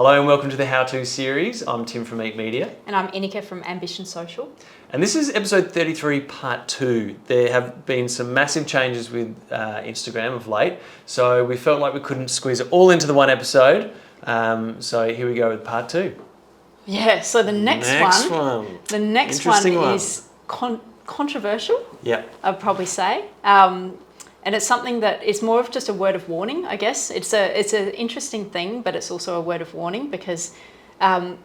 Hello and welcome to the How To series. I'm Tim from Eat Media. And I'm Inika from Ambition Social. And this is episode 33, part 2. There have been some massive changes with Instagram of late, so we felt like we couldn't squeeze it all into the one episode. So here we go with part 2. Yeah, so the next one is controversial, I'd probably say. And it's something that is more of just a word of warning, I guess. It's an interesting thing, but it's also a word of warning because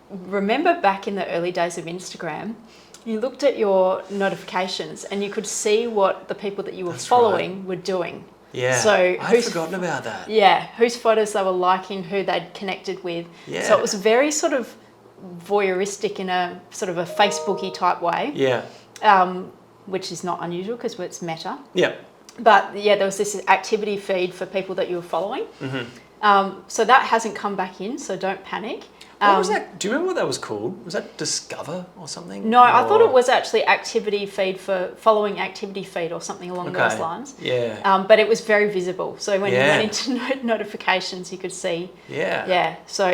remember back in the early days of Instagram, you looked at your notifications and you could see what the people that you were following were doing. Yeah, so I'd forgotten about that. Yeah, whose photos they were liking, who they'd connected with. Yeah. So it was very sort of voyeuristic in a sort of a Facebooky type way. Yeah. Which is not unusual because it's meta. Yeah. But yeah, there was this activity feed for people that you were following. Mm-hmm. So that hasn't come back in, so don't panic. What was that? Do you remember what that was called? Was that Discover or something? No, I thought it was actually activity feed for following activity feed or something along those lines. Yeah. But it was very visible. So when you went into notifications, you could see. Yeah. Yeah. So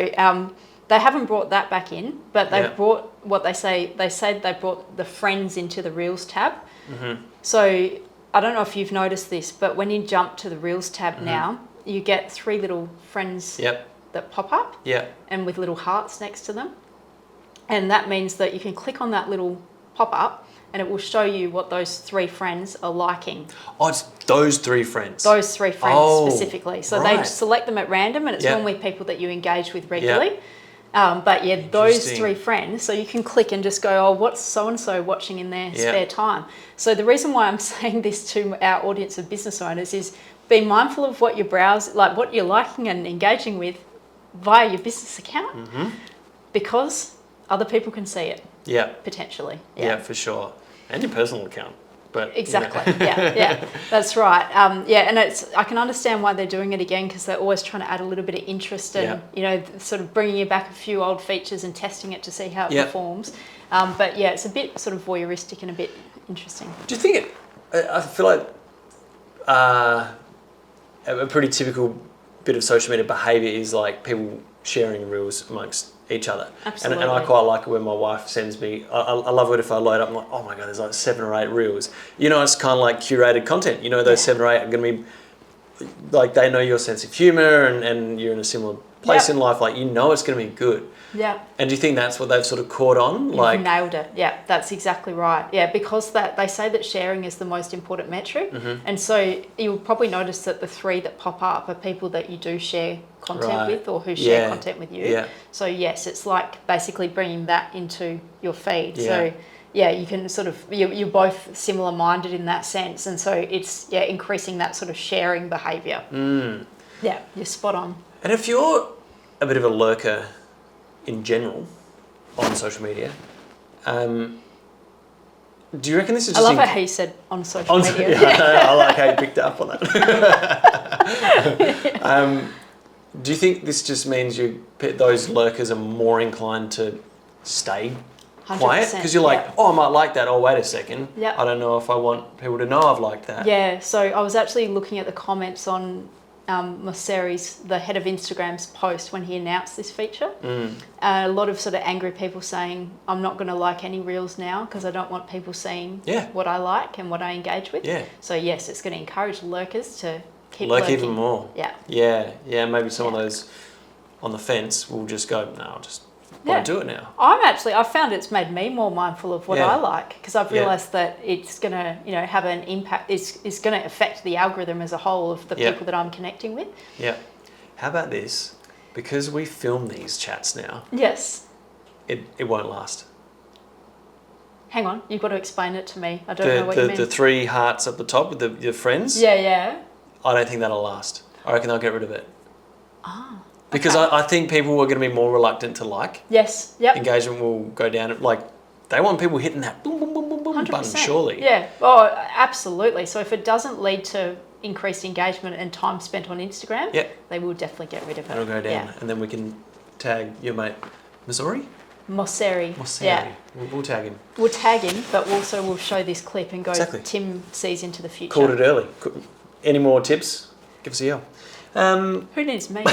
they haven't brought that back in, but they've brought what they say. They said they brought the friends into the Reels tab. Mm-hmm. So I don't know if you've noticed this, but when you jump to the Reels tab now, you get 3 little friends that pop up and with little hearts next to them. And that means that you can click on that little pop-up and it will show you what those 3 friends are liking. Oh, it's those 3 friends? Those 3 friends specifically. So they select them at random and it's normally people that you engage with regularly. But yeah, those 3 friends, so you can click and just go, oh, what's so-and-so watching in their spare time? So the reason why I'm saying this to our audience of business owners is be mindful of what you browse, like what you're liking and engaging with via your business account because other people can see it. Yeah. Potentially. Yeah, for sure. And your personal account. But exactly. Yeah, that's right. And I can understand why they're doing it again because they're always trying to add a little bit of interest and sort of bringing you back a few old features and testing it to see how it performs. But yeah, it's a bit sort of voyeuristic and a bit interesting. Do you think I feel like a pretty typical bit of social media behaviour is like people sharing reels amongst each other. Absolutely. And I quite like it when my wife sends me, I love it if I load up, I'm like, oh my God, there's like 7 or 8 reels. You know, it's kind of like curated content. You know, those 7 or 8 are going to be, like they know your sense of humour and you're in a similar place in life, like you know it's going to be good. Yeah. And do you think that's what they've sort of caught on? You've nailed it. Yeah, that's exactly right. Yeah, because they say that sharing is the most important metric. And so you'll probably notice that the 3 that pop up are people that you do share content with or who share content with you. Yeah. So yes, it's like basically bringing that into your feed. Yeah. So yeah, you can sort of, you're both similar minded in that sense. And so it's increasing that sort of sharing behaviour. Yeah, you're spot on. And if you're a bit of a lurker in general on social media, do you reckon this is just... I love how he said on social media. I like how you picked up on that. Do you think this just means those lurkers are more inclined to stay 100%, quiet? Because you're like, oh, I might like that. Oh, wait a second. Yep. I don't know if I want people to know I've liked that. Yeah, so I was actually looking at the comments on Mosseri's, the head of Instagram's post when he announced this feature. A lot of sort of angry people saying, I'm not going to like any reels now because I don't want people seeing what I like and what I engage with. Yeah. So yes, it's going to encourage lurkers to keep lurking. Even more. Yeah. Yeah, maybe some of those on the fence will just go, no, I'll just won't do it now. I found it's made me more mindful of what I like because I've realised that it's going to, have an impact. It's going to affect the algorithm as a whole of the people that I'm connecting with. Yeah. How about this? Because we film these chats now. Yes. It won't last. Hang on, you've got to explain it to me. I don't know what you mean. The 3 hearts at the top with your friends. Yeah. I don't think that'll last. I reckon they'll get rid of it. Ah. Because I think people are going to be more reluctant to like. Yes. Yep. Engagement will go down. Like, they want people hitting that boom, boom, boom, boom, boom button, surely. Yeah. Oh, absolutely. So if it doesn't lead to increased engagement and time spent on Instagram, they will definitely get rid of it. It'll go down. Yeah. And then we can tag your mate, Mosseri? Mosseri. Yeah. We'll tag him. We'll tag him, but also we'll show this clip and go, Tim sees into the future. Called it early. Any more tips? Give us a yell. Who needs me?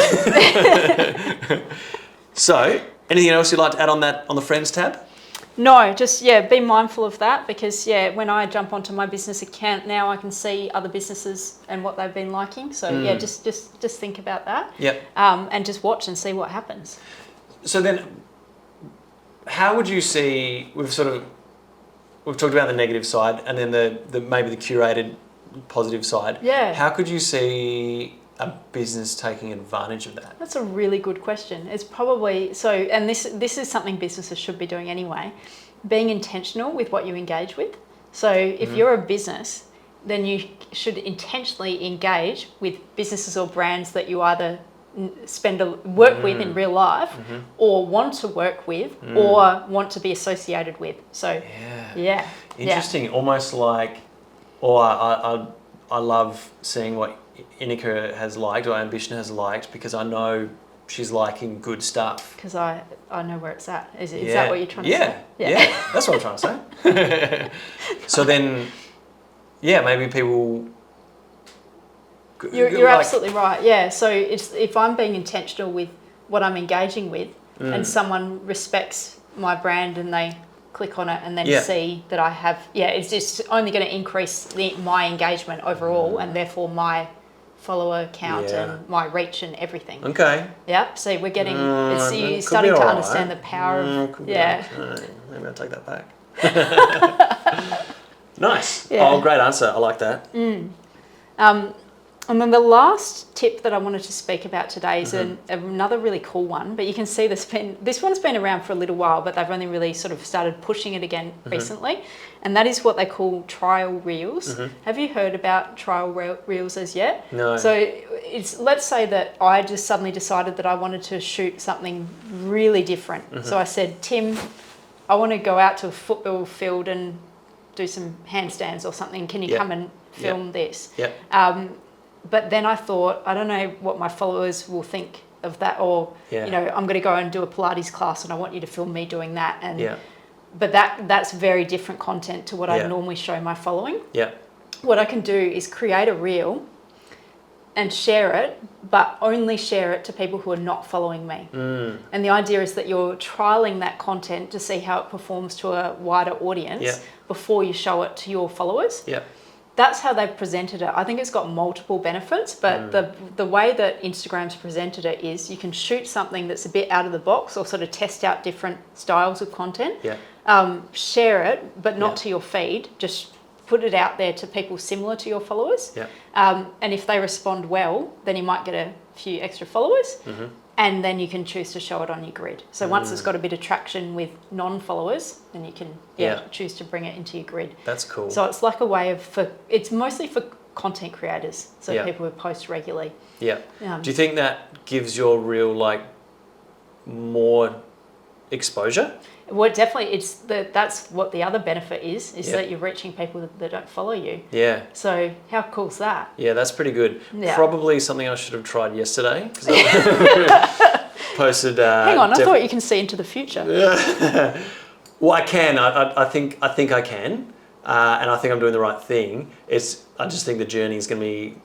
So, anything else you'd like to add on that on the Friends tab? No, just, be mindful of that because, when I jump onto my business account now, I can see other businesses and what they've been liking. So, just think about that. Yep. And just watch and see what happens. So then, how would you see, we've talked about the negative side and then the maybe the curated positive side. Yeah. How could you see a business taking advantage of that? That's a really good question. It's probably and this is something businesses should be doing anyway, being intentional with what you engage with. So if you're a business, then you should intentionally engage with businesses or brands that you either work with in real life or want to work with or want to be associated with. So Interesting. Almost like, I love seeing what Inika has liked or Ambition has liked because I know she's liking good stuff. Because I know where it's at. Is that what you're trying to say? Yeah, that's what I'm trying to say. So then, maybe people... You're absolutely right. Yeah. So if I'm being intentional with what I'm engaging with, and someone respects my brand and they click on it and then see that I have, it's just only going to increase my engagement overall and therefore my follower count and my reach and everything. Okay. Yeah. So we're getting, you're starting to understand the power of, Maybe I'll take that back. Nice. Yeah. Oh, great answer. I like that. And then the last tip that I wanted to speak about today is another really cool one, but you can see this one's been around for a little while, but they've only really sort of started pushing it again recently. And that is what they call trial reels. Have you heard about trial reels as yet? No. So let's say that I just suddenly decided that I wanted to shoot something really different. So I said, Tim, I want to go out to a football field and do some handstands or something. Can you come and film this? Yep. But then I thought, I don't know what my followers will think of that, or I'm going to go and do a Pilates class and I want you to film me doing that. And but that's very different content to what I normally show my following. Yeah. What I can do is create a reel and share it, but only share it to people who are not following me. And the idea is that you're trialing that content to see how it performs to a wider audience before you show it to your followers. Yeah. That's how they've presented it. I think it's got multiple benefits, but the way that Instagram's presented it is you can shoot something that's a bit out of the box or sort of test out different styles of content, share it, but not to your feed, just put it out there to people similar to your followers. And if they respond well, then you might get a few extra followers. And then you can choose to show it on your grid. So once it's got a bit of traction with non-followers, then you can choose to bring it into your grid. That's cool. So it's like a way it's mostly for content creators, so people who post regularly. Yeah. Do you think that gives your reel like more exposure? Well, definitely, that's what the other benefit is that you're reaching people that don't follow you. Yeah. So how cool's that? Yeah, that's pretty good. Yeah. Probably something I should have tried yesterday. 'Cause I posted. Hang on, I thought you can see into the future. Well, I can. I think I can, and I think I'm doing the right thing. I just think the journey is going to be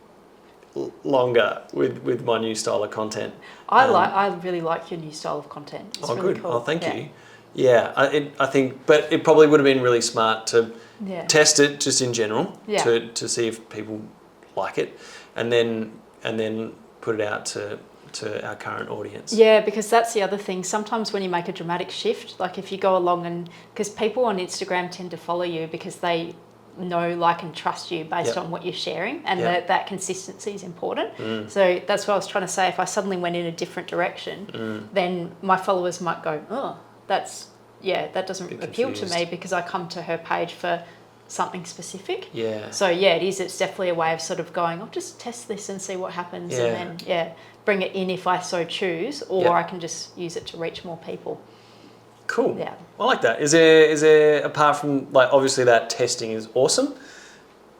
longer with my new style of content. I really like your new style of content. It's really good. cool. Oh, thank you. Yeah, I think, but it probably would have been really smart to test it just in general to see if people like it, and then put it out to our current audience. Yeah, because that's the other thing. Sometimes when you make a dramatic shift, like if you go along because people on Instagram tend to follow you because they know, like, and trust you based on what you're sharing, and that consistency is important. So that's what I was trying to say. If I suddenly went in a different direction, then my followers might go, oh, that doesn't appeal to me because I come to her page for something specific. Yeah. So it's definitely a way of sort of going, I'll just test this and see what happens, and then bring it in if I so choose, or I can just use it to reach more people. Cool. Yeah. I like that. Is there apart from, like, obviously that testing is awesome,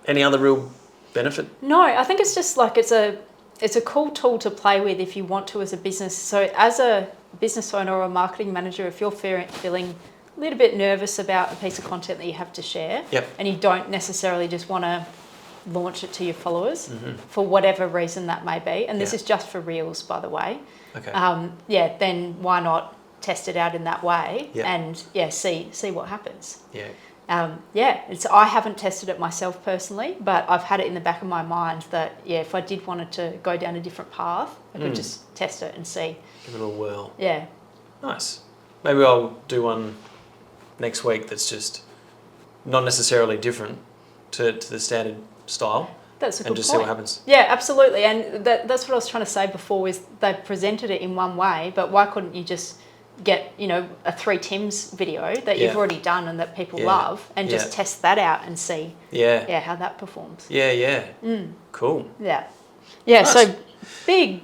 any other real benefit? No, I think it's just like it's a cool tool to play with if you want to as a business. So as a business owner or a marketing manager, if you're feeling a little bit nervous about a piece of content that you have to share, and you don't necessarily just want to launch it to your followers for whatever reason that may be, and this is just for reels, by the way, Okay. Then why not test it out in that way Yeah. and see what happens. Yeah. I haven't tested it myself personally, but I've had it in the back of my mind that if I did wanted to go down a different path, I could just test it and see. Give it a whirl. Yeah. Nice. Maybe I'll do one next week that's just not necessarily different to the standard style. That's a good and just point. see what happens. Yeah, absolutely. And that's what I was trying to say before is they presented it in one way, but why couldn't you just get, a 3 Tims video that you've already done and that people love and just test that out and see how that performs. Yeah. Cool. Yeah. Nice. So big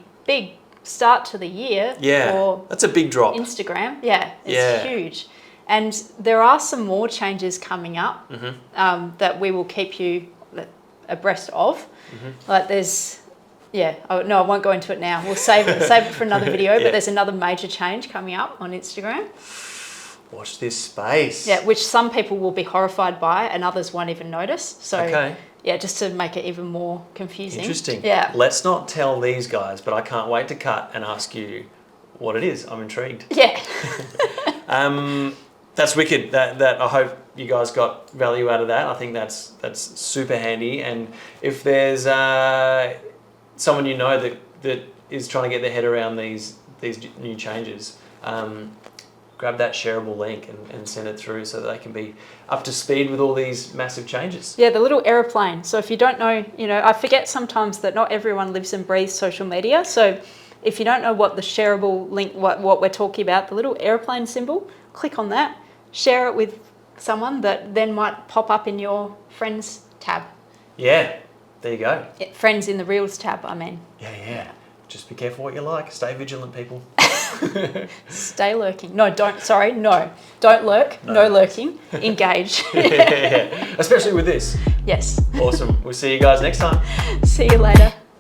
start to the year for that's a big drop. Instagram. It's huge. And there are some more changes coming up that we will keep you abreast of. Like there's I won't go into it now. We'll save it for another video. But there's another major change coming up on Instagram. Watch this space. Yeah, which some people will be horrified by and others won't even notice. So just to make it even more confusing. Interesting. Yeah. Let's not tell these guys, but I can't wait to cut and ask you what it is. I'm intrigued. Yeah. That's wicked. That I hope you guys got value out of that. I think that's super handy. And if there's someone that is trying to get their head around these new changes, grab that shareable link and send it through so that they can be up to speed with all these massive changes. Yeah, the little aeroplane. So if you don't know, I forget sometimes that not everyone lives and breathes social media. So if you don't know what the shareable link, what we're talking about, the little aeroplane symbol, click on that, share it with someone that then might pop up in your friends tab. Yeah, there you go. Friends in the Reels tab, I mean. Yeah. Just be careful what you like. Stay vigilant, people. Stay lurking. No, don't lurk. No lurking. Engage. Especially with this. Yes. Awesome. We'll see you guys next time. See you later.